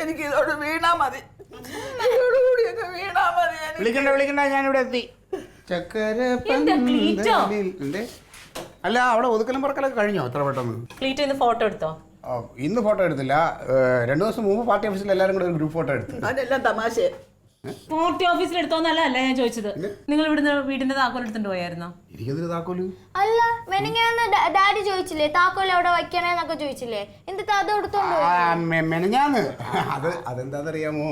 എനിക്ക് ഇതോട് വീണാ മതി. ഇതോടുകൂടിയൊക്കെ വീണാ മതി. വിളിക്കണ്ട ഞാനിവിടെ എത്തി. ചക്കര അല്ല അവിടെ ഒതുക്കലും പറക്കലൊക്കെ കഴിഞ്ഞോ എത്ര പെട്ടെന്ന്? ഫോട്ടോ എടുത്തോ? ഇന്ന് ഫോട്ടോ എടുത്തില്ല, 2 ദിവസം മുമ്പ് പാർട്ടി ഓഫീസിൽ എല്ലാവരും കൂടെ ഒരു ഗ്രൂപ്പ് ഫോട്ടോ എടുത്തു. അതെല്ലാം തമാശ. പാർട്ടി ഓഫീസിൽ എടുത്തോന്നല്ല ഞാൻ ചോദിച്ചത്. നിങ്ങൾ ഇവിടുന്ന് വീടിന്റെ താക്കോൽ എടുത്തിട്ട് പോയായിരുന്നോ? താക്കോല് അല്ല, മെനഞ്ഞാന്ന് ഡാഡി ചോദിച്ചില്ലേ താക്കോൽ അവിടെ വയ്ക്കണേന്നൊക്കെ ചോദിച്ചില്ലേ, എന്നിട്ട് അത് എടുത്തോണ്ട് മെനഞ്ഞാന്ന് അതെന്താണെന്നറിയാമോ,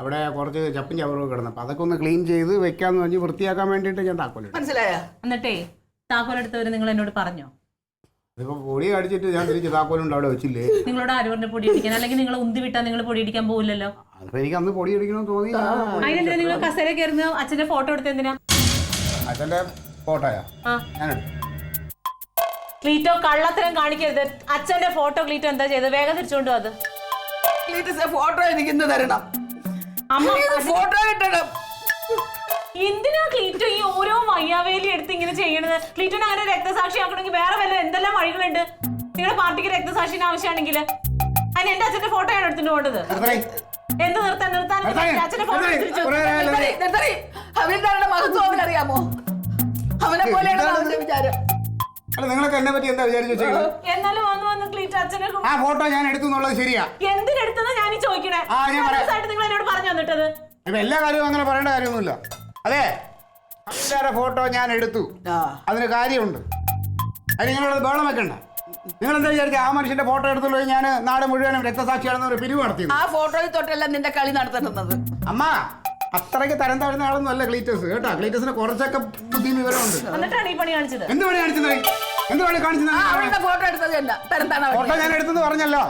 അവിടെ കുറച്ച് ചപ്പും ചവറും കിടന്നു. അപ്പൊ അതൊക്കെ ഒന്ന് ക്ലീൻ ചെയ്ത് വെക്കാന്ന് പറഞ്ഞ് വൃത്തിയാക്കാൻ വേണ്ടിയിട്ട് ഞാൻ താക്കോൽ. മനസ്സിലായോ? എന്നിട്ടേ താക്കോൽ എടുത്തവര് നിങ്ങൾ എന്നോട് പറഞ്ഞോ? ഇതിപ്പോ പൊടി അടിച്ചിട്ട് ഞാൻ തിരിച്ച് താക്കോലുണ്ട് അവിടെ വെച്ചില്ലേ. നിങ്ങളോട് ആര് പറഞ്ഞ പൊടി അടിക്കാൻ? അല്ലെങ്കിൽ നിങ്ങൾ ഉന്തി വിട്ടാൽ നിങ്ങൾ പൊടി അടിക്കാൻ പോകില്ലല്ലോ. അപ്പൊ എനിക്ക് അന്ന് പൊടി അടിക്കണമെന്ന് തോന്നി. അതിനെന്തിനാ നിങ്ങൾ കസേര കയറുന്ന? അച്ഛന്റെ ഫോട്ടോ എടുത്ത് എന്തിനാ? അച്ഛന്റെ ഫോട്ടോയാ? ക്ലീറ്റോ കള്ളത്തരം കാണിക്കരുത്. അച്ഛന്റെ ഫോട്ടോ ക്ലീറ്റോ എന്താ ചെയ്തത്? വേഗം തിരിച്ചോണ്ടോ അത്. ഫോട്ടോ എനിക്ക് ഇന്ന് തരണം. അമ്മ ഫോട്ടോ കിട്ടണം. എന്തിനാ ക്ലീറ്റോ ഈ ഓരോ വയ്യാവേലി എടുത്ത് ഇങ്ങനെ ചെയ്യണത്? ക്ലീറ്റോനെ അങ്ങനെ രക്തസാക്ഷി ആക്കണമെങ്കിൽ വേറെ വല്ല എന്തെല്ലാം വഴികളുണ്ട്. നിങ്ങളുടെ പാർട്ടിക്ക് രക്തസാക്ഷിന് ആവശ്യമാണെങ്കിൽ അതിന് എന്റെ അച്ഛന്റെ ഫോട്ടോയാണ് എടുത്തിട്ട് പോകേണ്ടത്. എന്ത് നിർത്താൻ അച്ഛന്റെ ഫോട്ടോ ഹവീൽദാരുടെ മഹത്വം അവനറിയാമോ? അവനെ പോലെയാണ് അവന്റെ വിചാരം. നിങ്ങളൊക്കെ എന്നെ പറ്റി എന്താ വിചാരിച്ചു? എന്നാലും വന്ന് ക്ലീറ്റോ അച്ഛനെ ആ ഫോട്ടോ ഞാൻ എടുത്തു എന്നുള്ളത് ശരിയാ. എന്തിനെടുത്തെന്ന് ഞാൻ ചോദിക്കണേ. നിങ്ങൾ എന്നോട് പറഞ്ഞു തന്നിട്ടത് എല്ലാ കാര്യവും അങ്ങനെ പറയേണ്ട കാര്യമൊന്നുമില്ല. അതെ, ഫോട്ടോ ഞാൻ എടുത്തു, അതിന് കാര്യമുണ്ട്. അത് നിങ്ങളോട് ബഹളം വെക്കണ്ട. നിങ്ങൾ എന്താ വിചാരിക്കുക ആ മനുഷ്യന്റെ ഫോട്ടോ എടുത്തുള്ളൂ ഞാൻ നാട് മുഴുവനും രക്തസാക്ഷിയാണെന്ന് ഒരു പിരിവ് നടത്തി? ആ ഫോട്ടോയിൽ തൊട്ടല്ല നിന്റെ കളി നടത്തുന്നത്. അമ്മ അത്രയ്ക്ക് തരം താഴ്ന്ന ആളൊന്നും അല്ല ക്ലീറ്റസ് കേട്ടോ. ക്ലീറ്റസിന് കുറച്ചൊക്കെ ബുദ്ധി വിവരമുണ്ട്. എന്നിട്ടാണ് ഈ പണി കാണിച്ചത്. എന്ത് പണി കാണിച്ചത്? എന്ത് പണി കാണിച്ചത്? ഫോട്ടോ എടുത്തത് ഫോട്ടോ ഞാൻ എടുത്തെന്ന് പറഞ്ഞല്ലോ.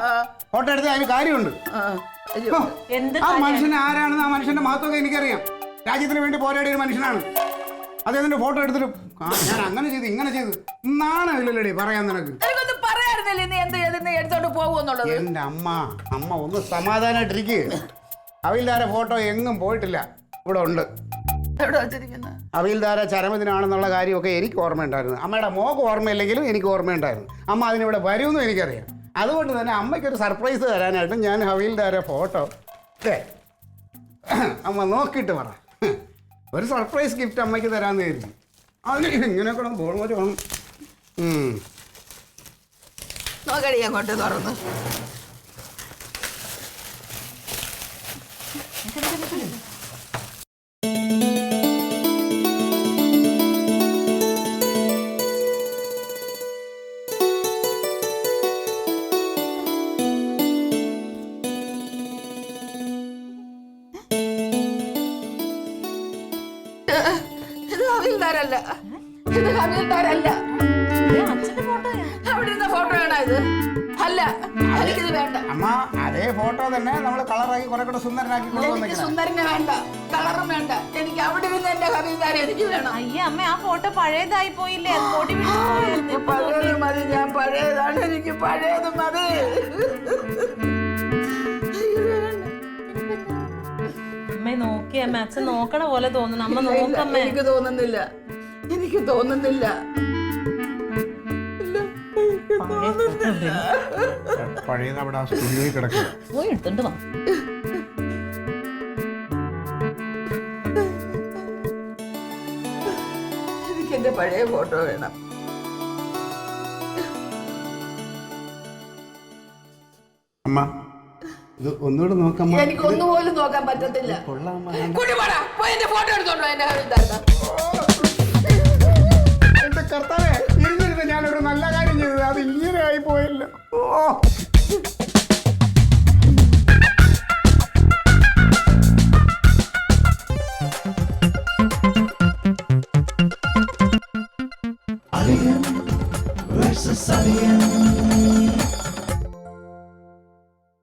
ഫോട്ടോ എടുത്ത് അതിന് കാര്യമുണ്ട്. ആ മനുഷ്യൻ ആരാണെന്ന് ആ മനുഷ്യന്റെ മഹത്വമൊക്കെ എനിക്കറിയാം. രാജ്യത്തിന് വേണ്ടി പോരാടിയ ഒരു മനുഷ്യനാണ്. അദ്ദേഹത്തിന്റെ ഫോട്ടോ എടുത്തിട്ട് ഞാൻ അങ്ങനെ ചെയ്തു ഇങ്ങനെ ചെയ്തു നാണമില്ലല്ലോടി പറയാൻ നിനക്ക്. എന്റെ അമ്മ ഒന്ന് സമാധാനായിട്ടിരിക്കുക. അവയിൽധാര ഫോട്ടോ എങ്ങും പോയിട്ടില്ല, ഇവിടെ ഉണ്ട്. അവയിൽധാര ചരമദിനാണെന്നുള്ള കാര്യമൊക്കെ എനിക്ക് ഓർമ്മയുണ്ടായിരുന്നു. അമ്മയുടെ മോക്ക് ഓർമ്മയില്ലെങ്കിലും എനിക്ക് ഓർമ്മയുണ്ടായിരുന്നു. അമ്മ അതിനിവിടെ വരുമെന്നും എനിക്കറിയാം. അതുകൊണ്ട് തന്നെ അമ്മയ്ക്കൊരു സർപ്രൈസ് തരാനായിട്ട് ഞാൻ ഹവീൽദാരെ ഫോട്ടോ അമ്മ നോക്കിയിട്ട് പറ, ഒരു സർപ്രൈസ് ഗിഫ്റ്റ് അമ്മയ്ക്ക് തരാമെന്ന് കരുതി. അതിന് ഇങ്ങനെയൊക്കെ പോകണം വേണം. നോക്കടി അങ്ങോട്ട് തുറന്ന്. ഇത് ഹവീൽദാരല്ല. അവിടെ ഇരുന്ന ഫോട്ടോയാണോ ഇത്? അല്ല, എനിക്കിത് വേണ്ട. അമ്മ അതേ ഫോട്ടോ തന്നെ നമ്മൾ കളറാക്കി കുറെ കൂടെ സുന്ദരനാക്കി. എനിക്ക് സുന്ദരനെ വേണ്ട, കളറും വേണ്ട. എനിക്ക് അവിടെ ഇരുന്ന് എന്റെ ഹവീൽദാരെ എനിക്ക് വേണം. അയ്യേ അമ്മ, ആ ഫോട്ടോ പഴയതായി പോയില്ലേ? പഴയത് മതി, ഞാൻ പഴയതാണ്. എനിക്ക് പഴയത് മതി. അമ്മ നോക്കിയേ, അമ്മ അച്ഛൻ നോക്കണ പോലെ തോന്നുന്നു. അമ്മ നോക്കമ്മ. എനിക്ക് തോന്നുന്നില്ല. പഴയത് അവിടെ സ്റ്റുഡിയോയിൽ കിടക്കുക. പോയി എടുത്തോണ്ട് വാ. എനിക്ക് എന്റെ പഴയ ഫോട്ടോ വേണം. അമ്മ ഇത് ഒന്നുകൂടെ നോക്കാം. എനിക്ക് ഒന്നുപോലും നോക്കാൻ പറ്റത്തില്ല. എന്റെ ഫോട്ടോ എടുത്തോണ്ടോ എന്റെ എന്റെ കർത്താവേ, ഇരുന്നിരുന്ന് ഞാനൊരു നല്ല കാര്യം ചെയ്തത് അത് ഇങ്ങനെ ആയി പോയല്ലോ. Alien versus Alien.